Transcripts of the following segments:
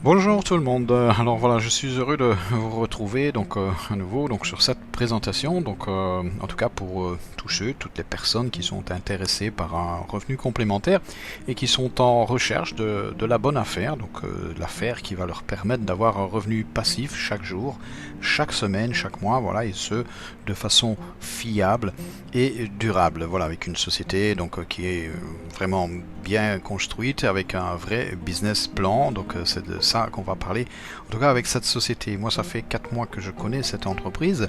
Bonjour tout le monde. Alors voilà, je suis heureux de vous retrouver donc à nouveau donc sur cette présentation. Donc en tout cas pour tous ceux, toutes les personnes qui sont intéressées par un revenu complémentaire et qui sont en recherche de la bonne affaire, donc l'affaire qui va leur permettre d'avoir un revenu passif chaque jour, chaque semaine, chaque mois, voilà, et ce de façon fiable et durable. Voilà, avec une société donc qui est vraiment bien construite avec un vrai business plan. Donc c'est de ça qu'on va parler. En tout cas avec cette société. Moi ça fait 4 mois que je connais cette entreprise.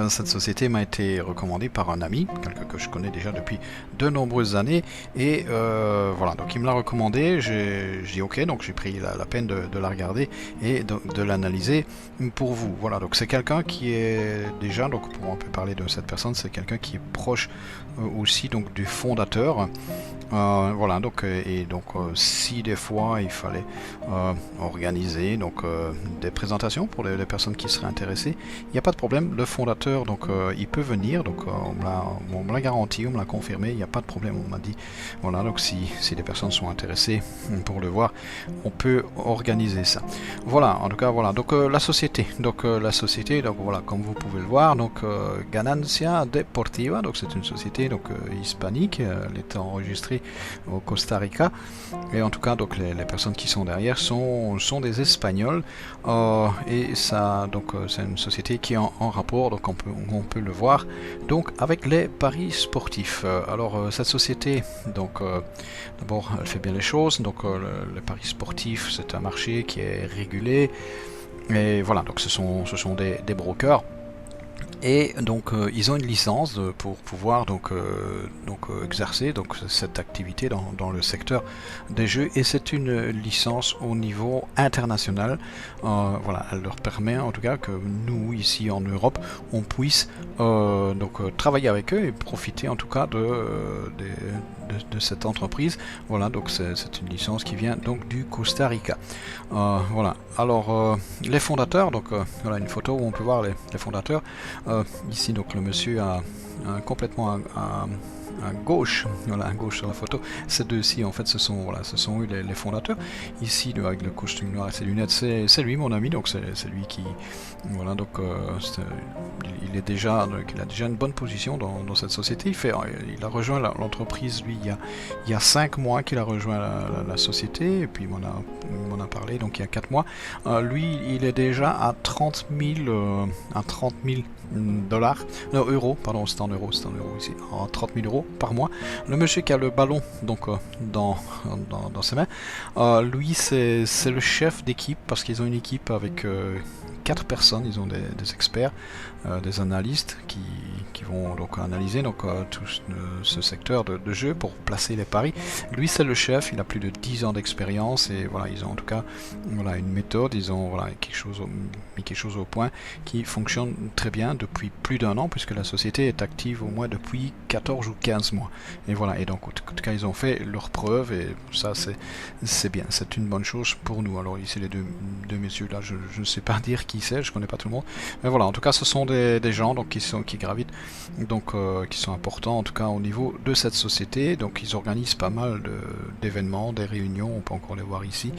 Cette société m'a été recommandée par un ami, quelqu'un que je connais déjà depuis de nombreuses années. Et voilà, donc il me l'a recommandé. J'ai dit ok, donc j'ai pris la peine de la regarder et de l'analyser pour vous. Voilà, donc c'est quelqu'un qui est déjà, donc pour un peu parler de cette personne, c'est quelqu'un qui est proche aussi donc du fondateur. Voilà, donc et donc si des fois il fallait organiser donc des présentations pour les personnes qui seraient intéressées, il n'y a pas de problème. Le fondateur donc il peut venir, donc on me l'a garanti, on me l'a confirmé, il n'y a pas de problème. On m'a dit voilà, donc si des personnes sont intéressées pour le voir, on peut organiser ça. Voilà, en tout cas voilà. Donc la société donc voilà, comme vous pouvez le voir, donc Ganancia Deportiva, donc c'est une société donc hispanique. Elle est enregistrée au Costa Rica. Et en tout cas, donc les personnes qui sont derrière sont des Espagnols. Et ça, donc c'est une société qui est en rapport, donc on peut le voir, donc avec les paris sportifs. Alors cette société, donc d'abord elle fait bien les choses. Donc les paris sportifs, c'est un marché qui est régulé. Et voilà, donc ce sont des brokers. Et donc ils ont une licence pour pouvoir exercer donc cette activité dans le secteur des jeux, et c'est une licence au niveau international. Voilà, elle leur permet en tout cas que nous ici en Europe on puisse travailler avec eux et profiter en tout cas de cette entreprise. Voilà, donc c'est une licence qui vient donc du Costa Rica. Voilà. Alors les fondateurs, donc voilà une photo où on peut voir les fondateurs. Ici donc le monsieur a complètement à gauche, voilà à gauche sur la photo. Ces deux-ci en fait ce sont eux les fondateurs. Ici avec le costume noir et ses lunettes, c'est lui mon ami, donc c'est lui qui voilà donc il a déjà une bonne position dans cette société. Il a rejoint l'entreprise lui il y a 5 mois qu'il a rejoint la société, et puis il m'en a parlé donc il y a 4 mois. Lui il est déjà à 30 000 dollars, non euros, pardon, c'est en euros ici, en 30 000 euros par mois. Le monsieur qui a le ballon donc dans ses mains, lui c'est le chef d'équipe, parce qu'ils ont une équipe avec 4 personnes. Ils ont des experts, des analystes qui vont donc analyser donc tout ce secteur de jeu pour placer les paris. Lui c'est le chef, il a plus de 10 ans d'expérience, et voilà ils ont en tout cas voilà une méthode, ils ont voilà mis quelque chose au point qui fonctionne très bien depuis plus d'un an, puisque la société est active au moins depuis 14 ou 15 mois. Et voilà, et donc en tout cas ils ont fait leurs preuves, et ça c'est bien, c'est une bonne chose pour nous. Alors ici les deux messieurs là, je ne sais pas dire qui c'est, je connais pas tout le monde, mais voilà, en tout cas ce sont des gens donc qui gravitent, donc qui sont importants en tout cas au niveau de cette société. Donc ils organisent pas mal d'événements, des réunions, on peut encore les voir ici.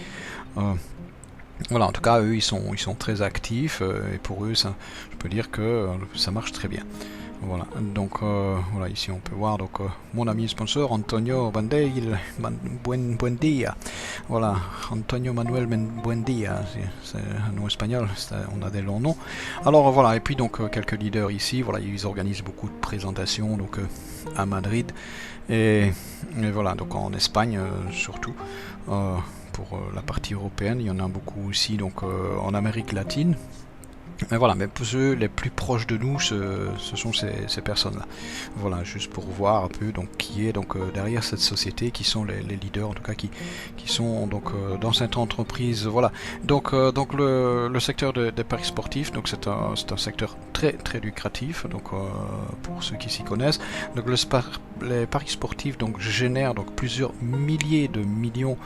Voilà, en tout cas, eux, ils sont très actifs, et pour eux, ça, je peux dire que ça marche très bien. Voilà, donc voilà, ici on peut voir donc mon ami sponsor Antonio Bandeil, Buendia. Voilà, Antonio Manuel Buendia, c'est un nom espagnol, on a des longs noms. Alors voilà, et puis donc quelques leaders ici, voilà, ils organisent beaucoup de présentations donc à Madrid, et voilà, donc en Espagne surtout. Pour la partie européenne, il y en a beaucoup aussi donc en Amérique latine. Mais voilà, mais pour ceux les plus proches de nous, ce sont ces personnes-là. Voilà, juste pour voir un peu donc qui est donc derrière cette société, qui sont les leaders en tout cas qui sont donc dans cette entreprise. Voilà. Donc le secteur des paris sportifs, donc c'est un secteur très très lucratif, donc pour ceux qui s'y connaissent. Donc les paris sportifs donc génèrent donc plusieurs milliers de millions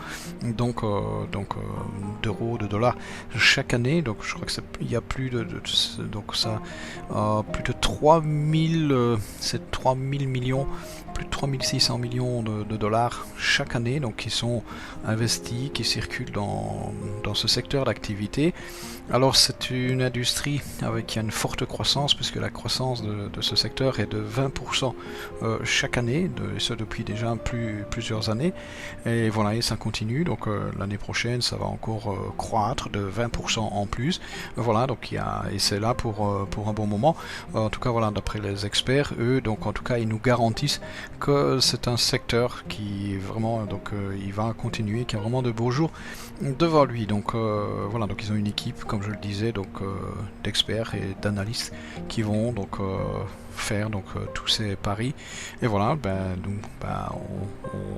d'euros, de dollars chaque année. Donc je crois que il y a plus plus de 3000 millions, plus de 3600 millions de dollars chaque année, donc qui sont investis, qui circulent dans ce secteur d'activité. Alors c'est une industrie qui a une forte croissance, puisque la croissance de ce secteur est de 20% chaque année, ce depuis déjà plusieurs années, et voilà, et ça continue, donc l'année prochaine ça va encore croître de 20% en plus, voilà, donc et c'est là pour un bon moment, en tout cas voilà, d'après les experts, eux, donc en tout cas ils nous garantissent que c'est un secteur qui vraiment, donc il va continuer, qui a vraiment de beaux jours devant lui, donc voilà, donc ils ont une équipe, comme je le disais, donc d'experts et d'analystes qui vont donc faire donc tous ces paris, et voilà,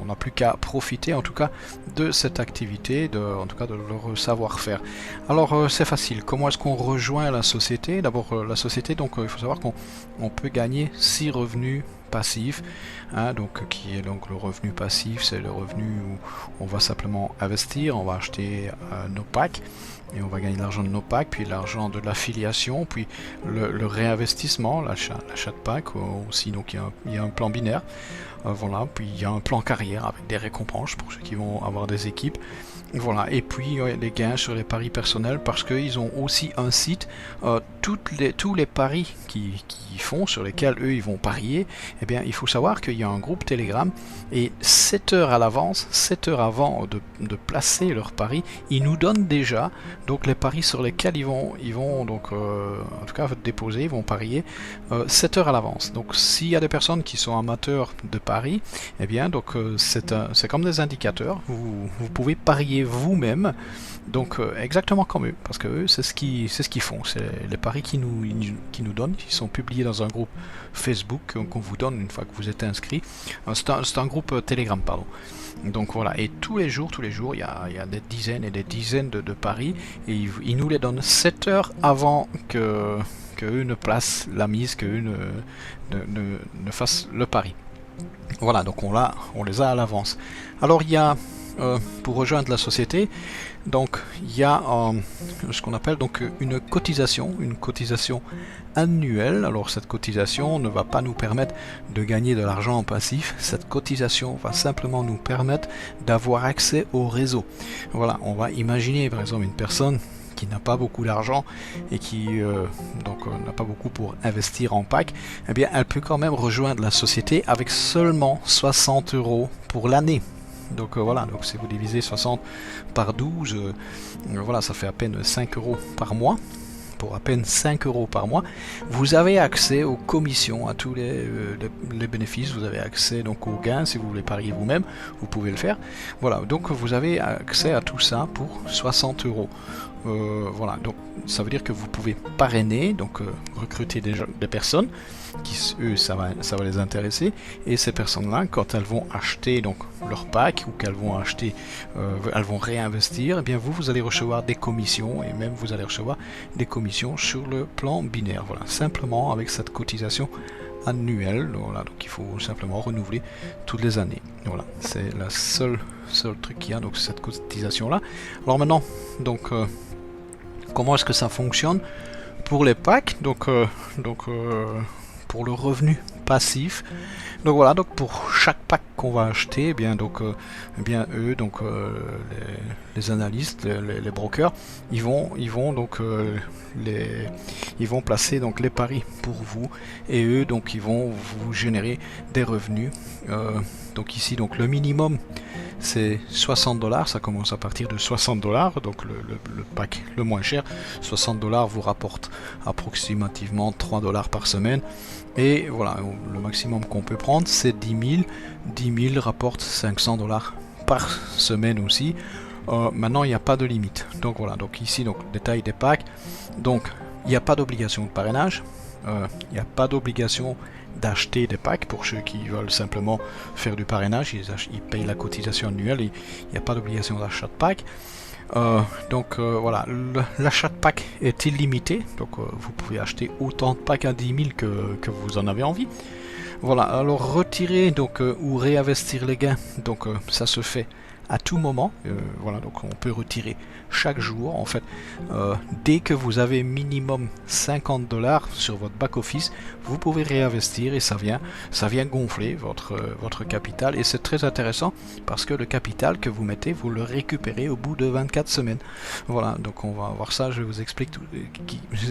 on n'a plus qu'à profiter en tout cas de cette activité, en tout cas de leur savoir-faire. Alors c'est facile, comment est-ce qu'on rejoint la société? D'abord la société, donc il faut savoir qu'on peut gagner 6 revenus passif, hein, donc qui est donc le revenu passif, c'est le revenu où on va simplement investir, on va acheter nos packs et on va gagner l'argent de nos packs, puis l'argent de l'affiliation, puis le réinvestissement, l'achat de packs aussi, donc il y a un plan binaire, voilà, puis il y a un plan carrière avec des récompenses pour ceux qui vont avoir des équipes. Voilà, et puis les gains sur les paris personnels, parce qu'ils ont aussi un site, tous les paris qu'ils font, sur lesquels eux ils vont parier, eh bien il faut savoir qu'il y a un groupe Telegram, et 7 heures à l'avance, 7 heures avant de placer leurs paris, ils nous donnent déjà donc les paris sur lesquels ils vont donc en tout cas déposer, ils vont parier 7 heures à l'avance. Donc s'il y a des personnes qui sont amateurs de paris, eh bien donc c'est comme des indicateurs, vous pouvez parier vous-même, donc exactement comme eux, parce que eux c'est ce qu'ils font, c'est les paris qui nous donnent, ils sont publiés dans un groupe Facebook qu'on vous donne une fois que vous êtes inscrit, c'est un groupe Telegram, pardon. Donc voilà, et tous les jours il y a des dizaines et des dizaines de paris, et ils nous les donnent 7 heures avant que eux ne placent la mise, que eux ne fassent le pari. Voilà, donc on les a à l'avance. Alors il y a pour rejoindre la société, donc il y a ce qu'on appelle donc une cotisation annuelle. Alors cette cotisation ne va pas nous permettre de gagner de l'argent en passif, cette cotisation va simplement nous permettre d'avoir accès au réseau. Voilà, on va imaginer par exemple une personne qui n'a pas beaucoup d'argent et qui n'a pas beaucoup pour investir en pack, eh bien elle peut quand même rejoindre la société avec seulement 60 € pour l'année. Donc voilà, donc si vous divisez 60 par 12, voilà, ça fait à peine 5 € par mois. Pour à peine 5 € par mois, vous avez accès aux commissions, à tous les bénéfices, vous avez accès donc aux gains. Si vous voulez parier vous-même, vous pouvez le faire. Voilà, donc vous avez accès à tout ça pour 60 €. Voilà, donc ça veut dire que vous pouvez parrainer, donc recruter des personnes qui, eux, ça va les intéresser, et ces personnes-là, quand elles vont acheter donc leur pack, ou qu'elles vont acheter, elles vont réinvestir, eh bien vous allez recevoir des commissions, et même vous allez recevoir des commissions sur le plan binaire. Voilà, simplement avec cette cotisation annuelle. Voilà, donc il faut simplement renouveler toutes les années. Voilà, c'est la seul truc qu'il y a, donc cette cotisation là. Alors maintenant, donc comment est-ce que ça fonctionne pour les packs, donc pour le revenu passif? Donc voilà, donc pour chaque pack qu'on va acheter, eh bien donc eux, donc les analystes, les brokers, ils vont donc ils vont placer donc les paris pour vous, et eux donc ils vont vous générer des revenus. Donc ici, donc le minimum c'est 60 $, ça commence à partir de 60 $, donc le pack le moins cher, 60 $ vous rapporte approximativement 3 $ par semaine, et voilà, le maximum qu'on peut prendre c'est 10 000, 10 000 rapporte 500 $ par semaine aussi. Maintenant il n'y a pas de limite, donc voilà, donc ici donc détail des packs, donc il n'y a pas d'obligation de parrainage, il n'y a pas d'obligation d'acheter des packs pour ceux qui veulent simplement faire du parrainage, ils payent la cotisation annuelle, il n'y a pas d'obligation d'achat de packs. Voilà, l'achat de pack est illimité, donc vous pouvez acheter autant de packs à 10 000 que vous en avez envie. Voilà, alors retirer donc ou réinvestir les gains, donc ça se fait à tout moment. Voilà, donc on peut retirer chaque jour. En fait, dès que vous avez minimum 50 $ sur votre back office, vous pouvez réinvestir et ça vient gonfler votre capital. Et c'est très intéressant parce que le capital que vous mettez, vous le récupérez au bout de 24 semaines. Voilà, donc on va voir ça. Je vais vous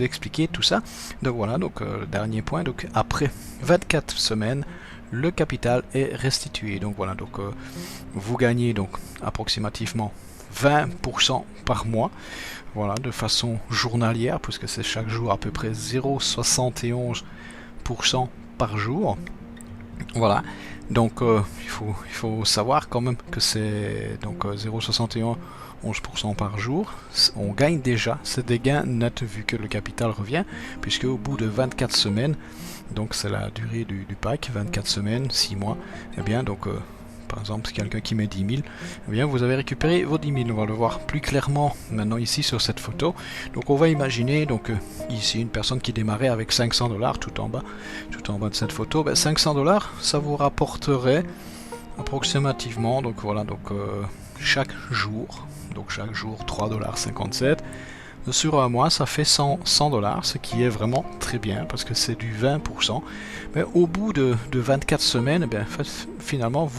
expliquer tout ça. Donc voilà, donc dernier point. Donc après 24 semaines, le capital est restitué. Donc voilà, donc vous gagnez donc approximativement 20% par mois, voilà, de façon journalière, puisque c'est chaque jour à peu près 0,71% par jour. Voilà, donc il faut savoir quand même que c'est donc 0,71% par jour. On gagne déjà, c'est des gains nets vu que le capital revient, puisque au bout de 24 semaines, donc c'est la durée du pack, 24 semaines, 6 mois, et bien donc par exemple, si quelqu'un qui met 10 000, eh bien vous avez récupéré vos 10 000. On va le voir plus clairement maintenant ici sur cette photo. Donc on va imaginer donc ici une personne qui démarrait avec 500 $ tout en bas de cette photo. Ben, 500 $, ça vous rapporterait approximativement, donc voilà, donc chaque jour 3,57 $. Sur un mois, ça fait 100 $, ce qui est vraiment très bien parce que c'est du 20%. Mais au bout de 24 semaines, bien, finalement,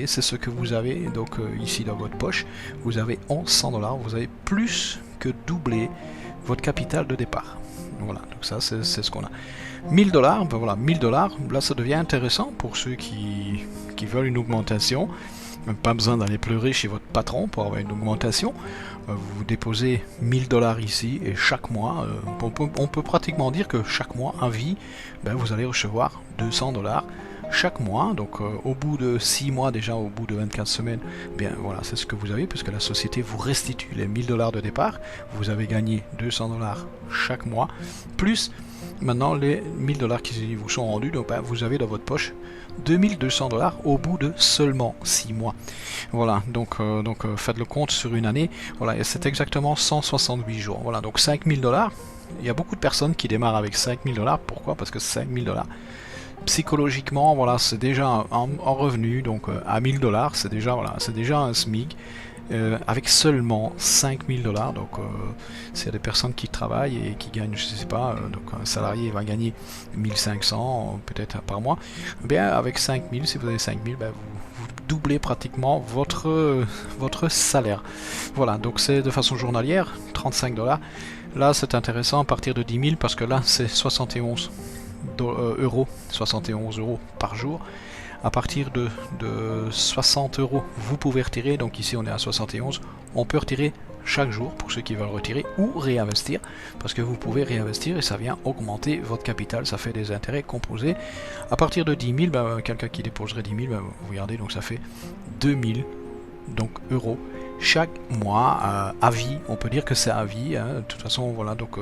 c'est ce que vous avez donc ici dans votre poche. Vous avez 100 $, vous avez plus que doublé votre capital de départ. Voilà, donc ça c'est ce qu'on a. 1000 $, ben voilà, 1000 $, là ça devient intéressant pour ceux qui veulent une augmentation. Pas besoin d'aller pleurer chez votre patron pour avoir une augmentation. Vous déposez 1000 $ ici et chaque mois, on peut pratiquement dire que chaque mois à vie, ben, vous allez recevoir 200 $ chaque mois. Donc au bout de 6 mois déjà, au bout de 24 semaines, bien voilà, c'est ce que vous avez puisque la société vous restitue les 1000 $ de départ. Vous avez gagné 200 $ chaque mois, plus maintenant les 1000 $ qui vous sont rendus, donc ben, vous avez dans votre poche 2200 $ au bout de seulement 6 mois. Voilà, donc faites le compte sur une année, voilà, et c'est exactement 168 jours. Voilà, donc 5000 $. Il y a beaucoup de personnes qui démarrent avec 5000 $. Pourquoi? Parce que 5000 $, psychologiquement, voilà, c'est déjà un revenu, donc à 1000 $, c'est déjà un SMIC. Avec seulement 5000 $, donc s'il y a des personnes qui travaillent et qui gagnent, je sais pas, donc un salarié va gagner 1500 peut-être par mois, bien avec 5000, si vous avez 5000, ben, vous doublez pratiquement votre salaire. Voilà, donc c'est de façon journalière, 35 $. Là c'est intéressant à partir de 10 000 parce que là c'est 71 euros par jour. À partir de 60 €, vous pouvez retirer. Donc ici on est à 71. On peut retirer chaque jour pour ceux qui veulent retirer ou réinvestir, parce que vous pouvez réinvestir et ça vient augmenter votre capital. Ça fait des intérêts composés. À partir de 10 000, ben, quelqu'un qui déposerait 10 000, ben, vous regardez, donc ça fait 2000 euros chaque mois à vie. On peut dire que c'est à vie, hein. De toute façon, voilà, donc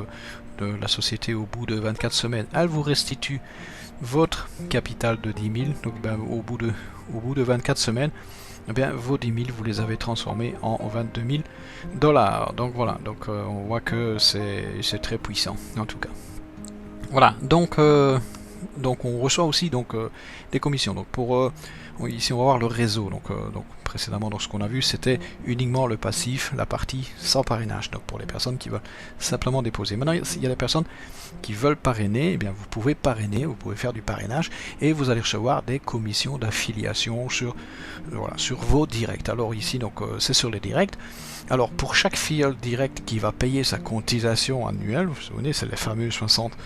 de la société au bout de 24 semaines, elle vous restitue votre capital de 10 000, donc ben, au bout de 24 semaines, eh bien, vos 10 000, vous les avez transformés en 22 000 $. Donc voilà, donc on voit que c'est très puissant, en tout cas. Voilà, donc on reçoit aussi donc des commissions. Donc ici on va voir le réseau. Donc précédemment, donc ce qu'on a vu, c'était uniquement le passif, la partie sans parrainage. Donc pour les personnes qui veulent simplement déposer. Maintenant, il y a des personnes qui veulent parrainer. Eh bien, vous pouvez parrainer, vous pouvez faire du parrainage et vous allez recevoir des commissions d'affiliation sur vos directs. Alors ici, donc c'est sur les directs. Alors pour chaque filiale direct qui va payer sa cotisation annuelle, vous vous souvenez, c'est les fameux 60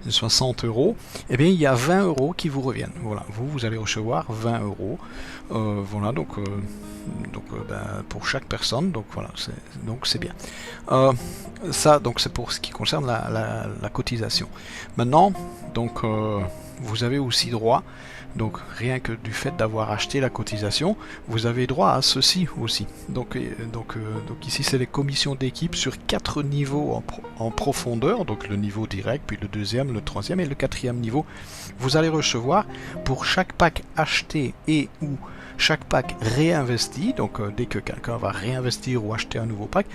€, eh bien il y a 20 € qui vous reviennent. Voilà, vous allez recevoir 20 €. Voilà, donc ben, pour chaque personne, donc voilà, c'est bien. Ça, donc c'est pour ce qui concerne la cotisation. Maintenant, donc vous avez aussi droit, donc rien que du fait d'avoir acheté la cotisation, vous avez droit à ceci aussi. Donc ici c'est les commissions d'équipe sur 4 niveaux en profondeur, donc le niveau direct, puis le deuxième, le troisième et le quatrième niveau. Vous allez recevoir pour chaque pack acheté et ou chaque pack réinvesti, donc dès que quelqu'un va réinvestir ou acheter un nouveau pack,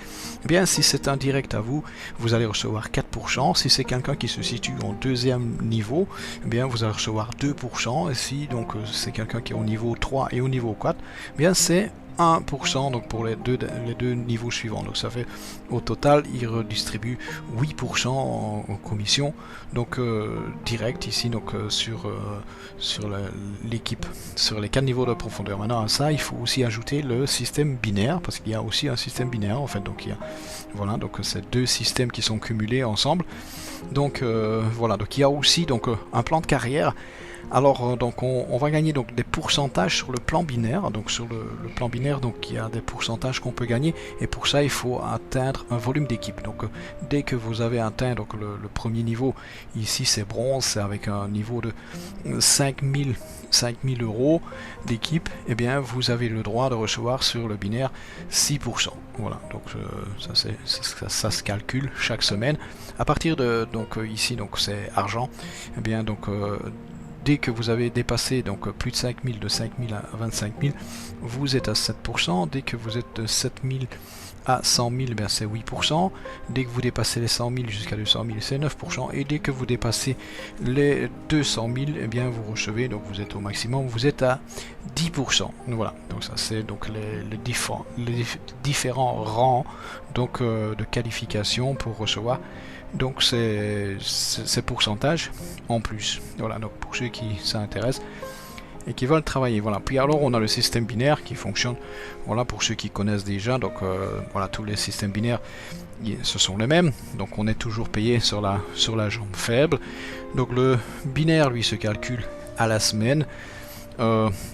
eh bien si c'est un direct à vous, vous allez recevoir 4%. Si c'est quelqu'un qui se situe en deuxième niveau, eh bien vous allez recevoir 2%. Et si donc c'est quelqu'un qui est au niveau 3 et au niveau 4, eh bien c'est 1% donc pour les deux niveaux suivants. Donc ça fait au total il redistribue 8% en commission, donc direct ici, donc sur l'équipe, sur les 4 niveaux de profondeur. Maintenant à ça il faut aussi ajouter le système binaire, parce qu'il y a aussi un système binaire en fait, donc il y a, voilà, donc c'est deux systèmes qui sont cumulés ensemble. Donc voilà, donc il y a aussi donc un plan de carrière. Alors donc on va gagner donc des pourcentages sur le plan binaire. Donc sur le plan binaire, donc il y a des pourcentages qu'on peut gagner, et pour ça il faut atteindre un volume d'équipe. Donc dès que vous avez atteint donc le premier niveau, ici c'est bronze, c'est avec un niveau de 5000 euros d'équipe, et eh bien vous avez le droit de recevoir sur le binaire 6%. Voilà, donc ça se calcule chaque semaine. À partir de donc ici donc c'est argent, et eh bien donc dès que vous avez dépassé donc plus de 5000, de 5000 à 25 000, vous êtes à 7%. Dès que vous êtes de 7000 à 100 000, ben c'est 8%. Dès que vous dépassez les 100 000 jusqu'à 200 000, c'est 9%. Et dès que vous dépassez les 200 000, eh bien vous recevez, donc vous êtes au maximum, vous êtes à 10%. Voilà, donc ça c'est donc les différents rangs donc de qualification pour recevoir donc ces pourcentages en plus. Voilà, donc pour ceux qui s'intéressent et qui veulent travailler. Voilà. Puis alors on a le système binaire qui fonctionne, voilà, pour ceux qui connaissent déjà. Donc voilà, tous les systèmes binaires ce sont les mêmes. Donc on est toujours payé sur la jambe faible. Donc le binaire lui se calcule à la semaine.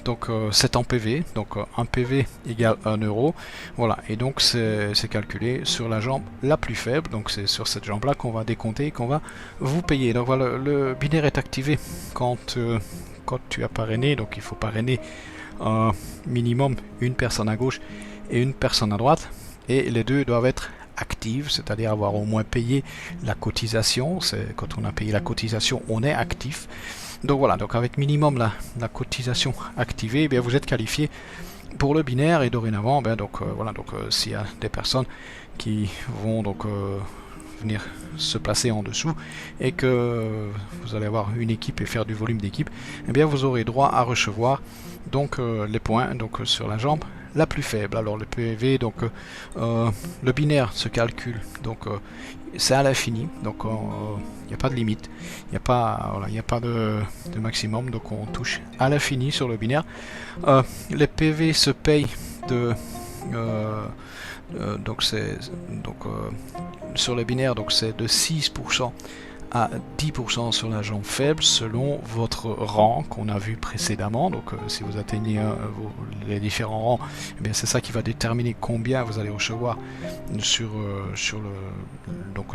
Donc c'est en PV, donc 1 PV égale 1 euro, voilà, et donc c'est calculé sur la jambe la plus faible, donc c'est sur cette jambe là qu'on va décompter et qu'on va vous payer. Donc voilà, le binaire est activé quand tu as parrainé, donc il faut parrainer minimum une personne à gauche et une personne à droite, et les deux doivent être actives, c'est-à-dire avoir au moins payé la cotisation. C'est quand on a payé la cotisation, on est actif. Donc voilà, donc avec minimum la cotisation activée, eh bien vous êtes qualifié pour le binaire. Et dorénavant, ben donc voilà, donc s'il y a des personnes qui vont donc venir se placer en dessous et que vous allez avoir une équipe et faire du volume d'équipe, eh bien vous aurez droit à recevoir donc les points donc sur la jambe la plus faible. Alors le PV, donc le binaire se calcule, donc c'est à l'infini, donc il n'y a pas de limite, il n'y a pas, voilà, il n'y a pas de maximum, donc on touche à l'infini sur le binaire. Les PV se payent de donc c'est sur le binaire, donc c'est de 6% à 10% sur la jambe faible selon votre rang qu'on a vu précédemment. Donc si vous atteignez les différents rangs, eh bien c'est ça qui va déterminer combien vous allez recevoir sur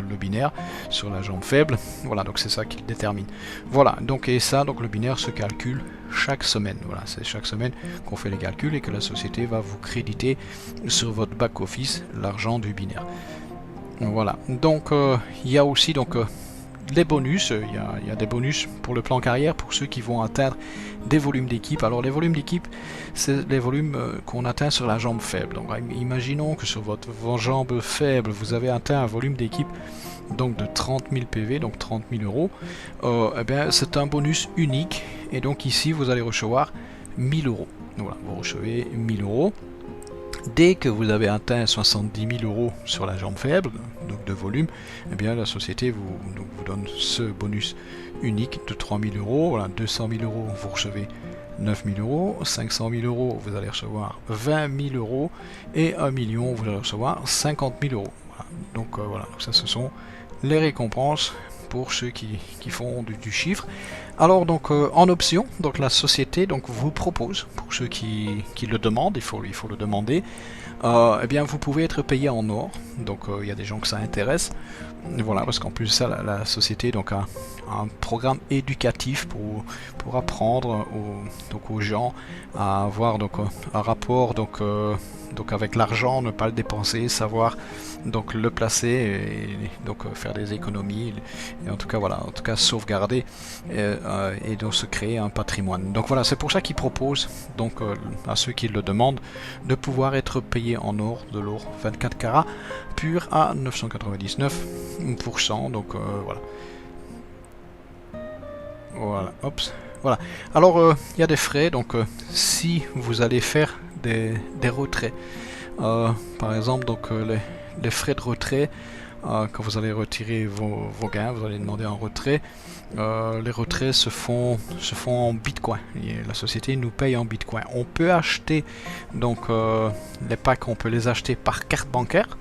le binaire, sur la jambe faible. Voilà, donc c'est ça qui le détermine. Voilà, donc et ça, donc le binaire se calcule chaque semaine. Voilà, c'est chaque semaine qu'on fait les calculs et que la société va vous créditer sur votre back office l'argent du binaire. Voilà, donc il y a aussi donc les bonus, il y a des bonus pour le plan carrière pour ceux qui vont atteindre des volumes d'équipe. Alors les volumes d'équipe, c'est les volumes qu'on atteint sur la jambe faible. Donc imaginons que sur votre jambe faible, vous avez atteint un volume d'équipe donc de 30 000 PV, donc 30 000 euros. Eh bien c'est un bonus unique, et donc ici vous allez recevoir 1000 euros. Voilà, vous recevez 1000 euros. Dès que vous avez atteint 70 000 euros sur la jambe faible, donc de volume, eh bien la société vous donne ce bonus unique de 3 000 euros. Voilà, 200 000 euros, vous recevez 9 000 euros. 500 000 euros, vous allez recevoir 20 000 euros. Et 1 million, vous allez recevoir 50 000 euros. Voilà. Donc voilà, donc ça ce sont les récompenses pour ceux qui font du chiffre. Alors donc en option, donc la société donc vous propose, pour ceux qui le demandent, il faut le demander, eh bien vous pouvez être payé en or. Donc il y a des gens que ça intéresse. Voilà, parce qu'en plus de ça, la société donc a un programme éducatif pour apprendre aux gens à avoir donc un rapport donc avec l'argent, ne pas le dépenser, savoir donc le placer et donc faire des économies et en tout cas voilà, en tout cas sauvegarder et donc se créer un patrimoine. Donc voilà, c'est pour ça qu'ils proposent donc à ceux qui le demandent de pouvoir être payé en or, de l'or 24 carats pur à 999%. Donc voilà. Voilà, hop, voilà. Alors il y a des frais, donc si vous allez faire des retraits, par exemple donc les frais de retrait, quand vous allez retirer vos gains, vous allez demander un retrait. Les retraits se font en bitcoin. Et la société nous paye en bitcoin. On peut acheter donc les packs, on peut les acheter par carte bancaire,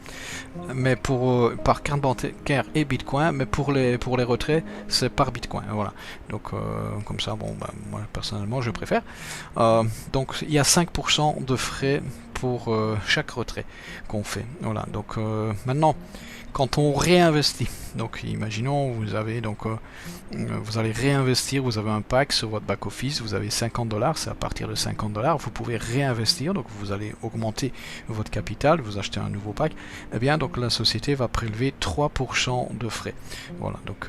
mais par carte bancaire et bitcoin, mais pour les retraits c'est par bitcoin. Voilà. Donc comme ça, bon, bah, moi personnellement je préfère. Donc il y a 5% de frais pour chaque retrait qu'on fait. Voilà. Donc maintenant, quand on réinvestit, donc imaginons vous avez donc vous allez réinvestir, vous avez un pack sur votre back office, vous avez 50$, c'est à partir de 50$, vous pouvez réinvestir, donc vous allez augmenter votre capital, vous achetez un nouveau pack, et bien donc la société va prélever 3% de frais. Voilà, donc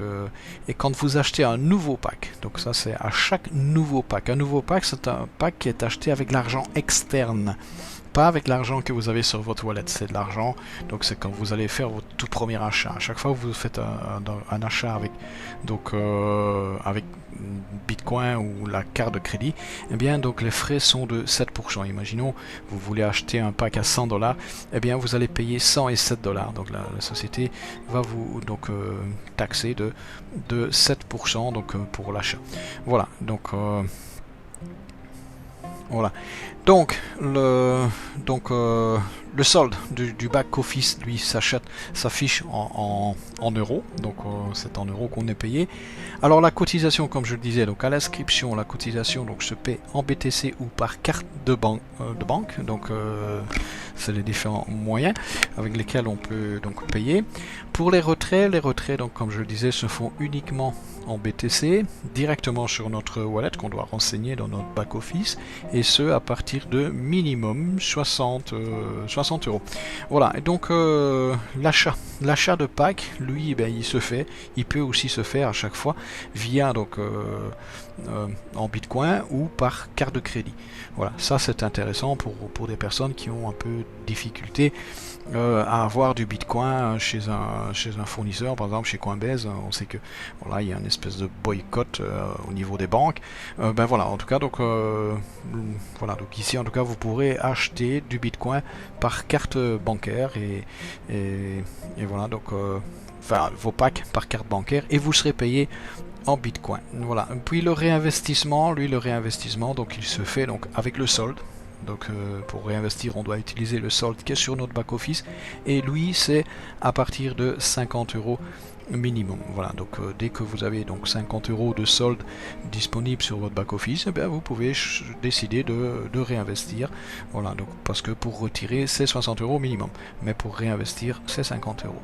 et quand vous achetez un nouveau pack, donc ça c'est à chaque nouveau pack. Un nouveau pack, c'est un pack qui est acheté avec l'argent externe. Pas avec l'argent que vous avez sur votre wallet, c'est de l'argent, donc c'est quand vous allez faire votre tout premier achat. À chaque fois que vous faites un achat avec donc avec Bitcoin ou la carte de crédit, eh bien donc les frais sont de 7%. Imaginons vous voulez acheter un pack à 100$, eh bien vous allez payer 107$. Donc la société va vous donc taxer de 7% donc pour l'achat. Voilà, donc voilà. Donc le solde du back office lui s'affiche en euros, donc c'est en euros qu'on est payé. Alors la cotisation, comme je le disais, donc à l'inscription, la cotisation donc se paie en BTC ou par carte de banque, donc c'est les différents moyens avec lesquels on peut donc payer. Pour les retraits donc comme je le disais se font uniquement en BTC directement sur notre wallet qu'on doit renseigner dans notre back office, et ce à partir de minimum 60 euros. Voilà, et donc l'achat de pack, lui, ben, il peut aussi se faire à chaque fois via donc en bitcoin ou par carte de crédit. Voilà, ça c'est intéressant pour des personnes qui ont un peu de difficulté à avoir du bitcoin chez un fournisseur, par exemple chez Coinbase. On sait que voilà, il y a une espèce de boycott au niveau des banques. Ben voilà, en tout cas donc voilà, donc ici en tout cas vous pourrez acheter du bitcoin par carte bancaire et voilà, donc enfin vos packs par carte bancaire, et vous serez payé en bitcoin. Voilà. Puis le réinvestissement, donc il se fait donc avec le solde. Donc pour réinvestir, on doit utiliser le solde qui est sur notre back office, et lui c'est à partir de 50 euros minimum. Voilà, donc dès que vous avez donc 50 euros de solde disponible sur votre back office, eh bien, vous pouvez décider de réinvestir. Voilà, donc parce que pour retirer c'est 60 euros minimum, mais pour réinvestir c'est 50 euros.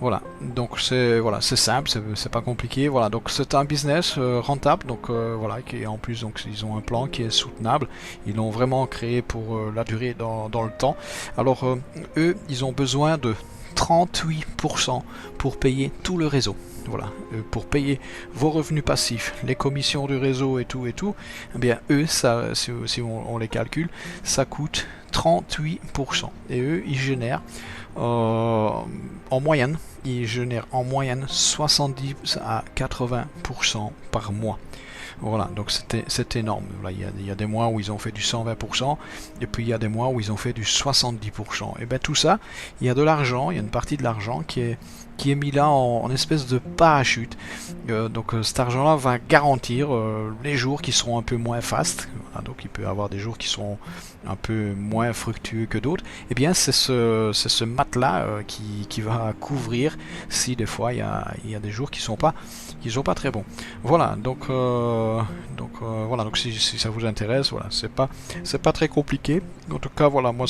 Voilà, donc c'est simple, c'est pas compliqué. Voilà, donc c'est un business rentable, donc voilà, qui en plus donc ils ont un plan qui est soutenable. Ils l'ont vraiment créé pour la durée dans le temps. Alors eux, ils ont besoin de 38% pour payer tout le réseau. Voilà, pour payer vos revenus passifs, les commissions du réseau et tout, eh bien eux, ça, si on les calcule, ça coûte 38%. Et eux, ils génèrent en moyenne, 70 à 80% par mois. Voilà, donc c'est énorme. Là, il y a des mois où ils ont fait du 120%, et puis il y a des mois où ils ont fait du 70%. Et bien tout ça, il y a de l'argent, il y a une partie de l'argent qui est mis là en espèce de parachute. Donc cet argent-là va garantir les jours qui seront un peu moins fastes. Voilà, donc il peut y avoir des jours qui seront un peu moins fructueux que d'autres. Et bien c'est ce matelas qui va couvrir si des fois il y a des jours qui sont pas très bons. Voilà, donc voilà, donc si ça vous intéresse, voilà, c'est pas très compliqué. En tout cas, voilà, moi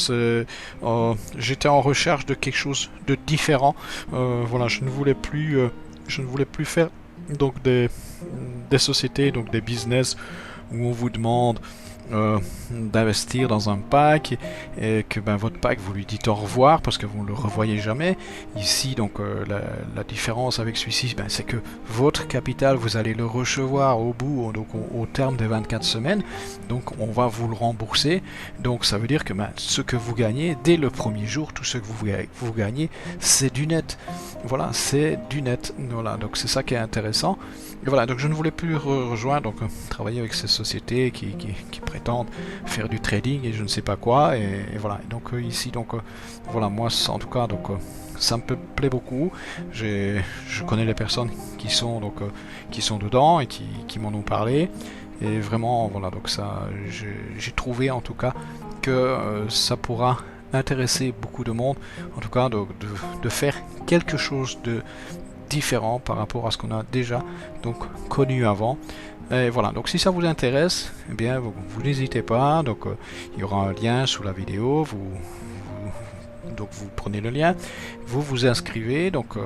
j'étais en recherche de quelque chose de différent. Voilà, je ne voulais plus faire donc des sociétés, donc des business où on vous demande d'investir dans un pack et que votre pack vous lui dites au revoir parce que vous ne le revoyez jamais. Ici donc la différence avec celui-ci, c'est que votre capital vous allez le recevoir au bout, donc au terme des 24 semaines, donc on va vous le rembourser. Donc ça veut dire que ce que vous gagnez dès le premier jour, tout ce que vous gagnez, c'est du net. Voilà, c'est du net. Voilà, donc c'est ça qui est intéressant. Et voilà, donc je ne voulais plus rejoindre, donc travailler avec ces sociétés qui prétendent faire du trading et je ne sais pas quoi. Et voilà, et donc ici, donc voilà, moi en tout cas, donc ça me plaît beaucoup. Je connais les personnes qui sont donc qui sont dedans et qui m'en ont parlé. Et vraiment, voilà, donc ça, j'ai trouvé en tout cas que ça pourra intéresser beaucoup de monde, en tout cas de faire quelque chose de différent par rapport à ce qu'on a déjà donc connu avant. Et voilà, donc si ça vous intéresse, eh bien vous n'hésitez pas, donc il y aura un lien sous la vidéo, donc vous prenez le lien, vous vous inscrivez, donc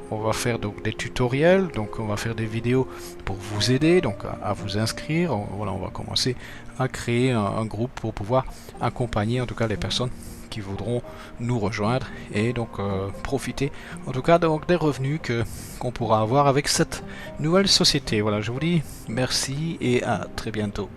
on va faire donc des tutoriels, donc on va faire des vidéos pour vous aider donc à vous inscrire. Voilà, on va commencer à créer un groupe pour pouvoir accompagner en tout cas les personnes qui voudront nous rejoindre et donc profiter en tout cas donc des revenus qu'on pourra avoir avec cette nouvelle société. Voilà, je vous dis merci et à très bientôt.